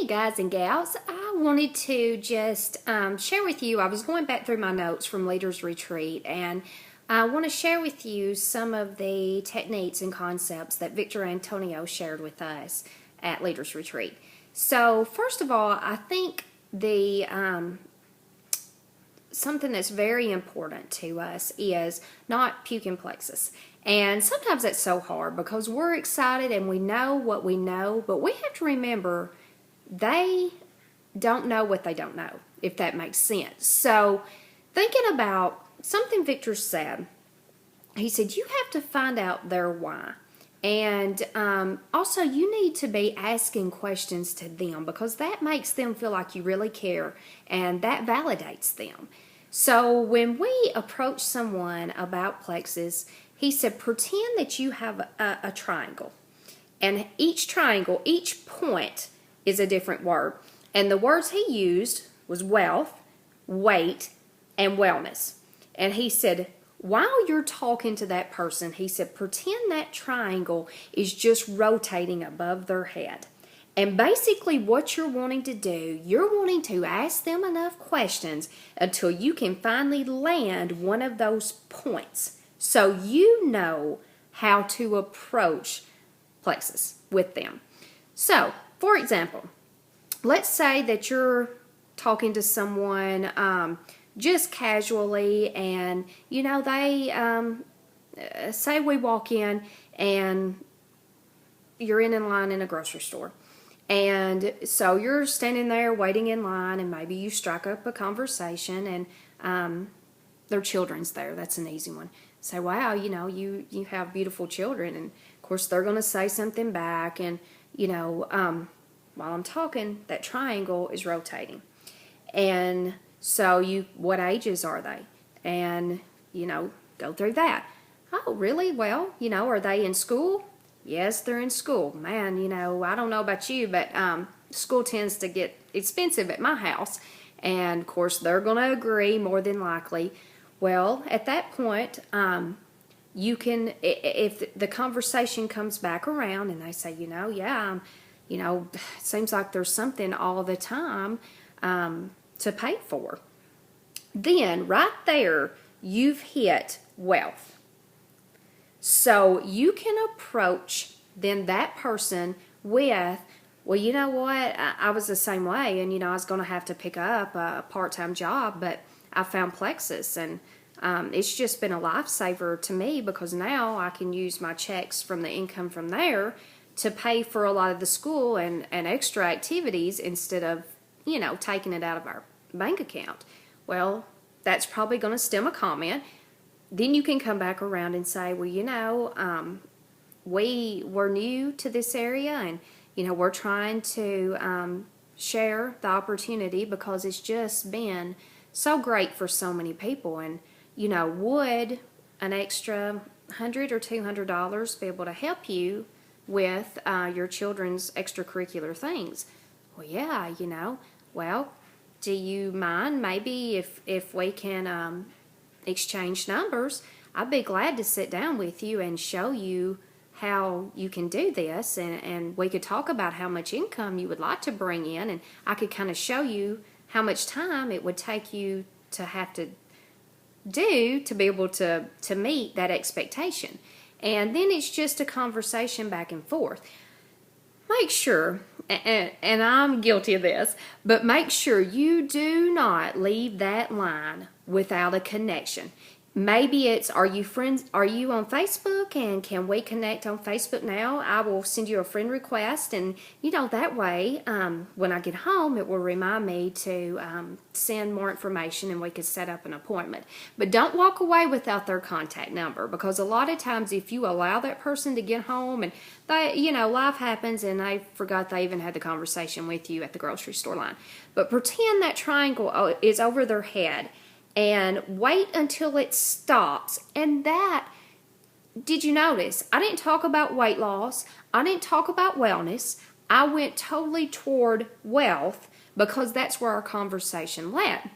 Hey guys and gals, I wanted to just share with you, I was going back through my notes from Leaders Retreat, and I want to share with you some of the techniques and concepts that Victor Antonio shared with us at Leaders Retreat. So first of all, I think the something that's very important to us is not puking Plexus. And sometimes that's so hard because we're excited and we know what we know, but we have to remember they don't know what they don't know, if that makes sense. So thinking about something Victor said, he said, you have to find out their why. And also you need to be asking questions to them because that makes them feel like you really care and that validates them. So when we approach someone about Plexus, he said, pretend that you have a triangle. And each triangle, each point is a different word. And the words he used was wealth, weight, and wellness. And he said, while you're talking to that person, he said, pretend that triangle is just rotating above their head. And basically what you're wanting to do, you're wanting to ask them enough questions until you can finally land one of those points. So you know how to approach Plexus with them. So, for example, let's say that you're talking to someone just casually and, you know, they say we walk in and you're in line in a grocery store. And so you're standing there waiting in line and maybe you strike up a conversation and their children's there. That's an easy one. Say, wow, you know, you have beautiful children. And, of course, they're going to say something back. And, you know, while I'm talking, that triangle is rotating. And so what ages are they? And, you know, go through that. Oh, really? Well, you know, are they in school? Yes, they're in school. Man, you know, I don't know about you, but school tends to get expensive at my house. And, of course, they're going to agree more than likely. Well, at that point, you can, if the conversation comes back around and they say, you know, yeah, you know, it seems like there's something all the time to pay for. Then, right there, you've hit wealth. So you can approach then that person with, well, you know what, I was the same way, and, you know, I was going to have to pick up a part-time job, but I found Plexus, and it's just been a lifesaver to me because now I can use my checks from the income from there to pay for a lot of the school and extra activities instead of, you know, taking it out of our bank account. Well, that's probably going to stem a comment. Then you can come back around and say, well, you know, we're new to this area and, you know, we're trying to share the opportunity because it's just been so great for so many people. And, you know, would an extra $100 or $200 be able to help you with your children's extracurricular things? Well, yeah, you know. Well, do you mind maybe if we can exchange numbers? I'd be glad to sit down with you and show you how you can do this, and we could talk about how much income you would like to bring in, and I could kind of show you how much time it would take you to have to do to be able to meet that expectation. And then it's just a conversation back and forth. Make sure, and I'm guilty of this, but make sure you do not leave that line without a connection. Maybe it's, are you friends? Are you on Facebook and can we connect on Facebook now? I will send you a friend request, and you know, that way when I get home it will remind me to send more information and we can set up an appointment. But don't walk away without their contact number, because a lot of times if you allow that person to get home and they, you know, life happens and they forgot they even had the conversation with you at the grocery store line. But pretend that triangle is over their head and wait until it stops. And that, did you notice? I didn't talk about weight loss. I didn't talk about wellness. I went totally toward wealth because that's where our conversation led.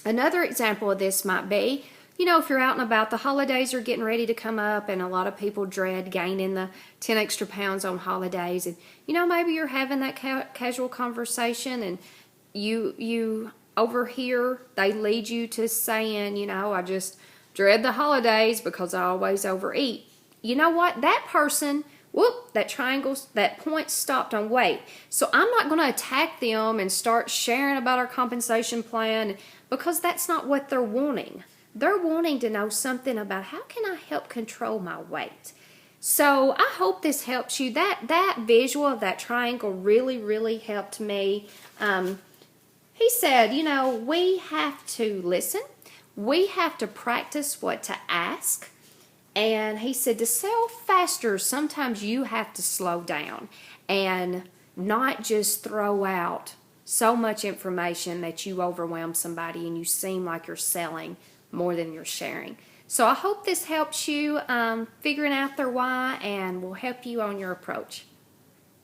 Another example of this might be if you're out and about, the holidays are getting ready to come up, and a lot of people dread gaining the 10 extra pounds on holidays. And, maybe you're having that casual conversation, and you over here, they lead you to saying, I just dread the holidays because I always overeat. You know what? That person, that triangle, that point stopped on weight. So I'm not going to attack them and start sharing about our compensation plan, because that's not what they're wanting. They're wanting to know something about how can I help control my weight. So I hope this helps you. That visual of that triangle really, really helped me. He said, we have to listen. We have to practice what to ask. And he said, to sell faster, sometimes you have to slow down and not just throw out so much information that you overwhelm somebody and you seem like you're selling more than you're sharing. So I hope this helps you figuring out their why and will help you on your approach.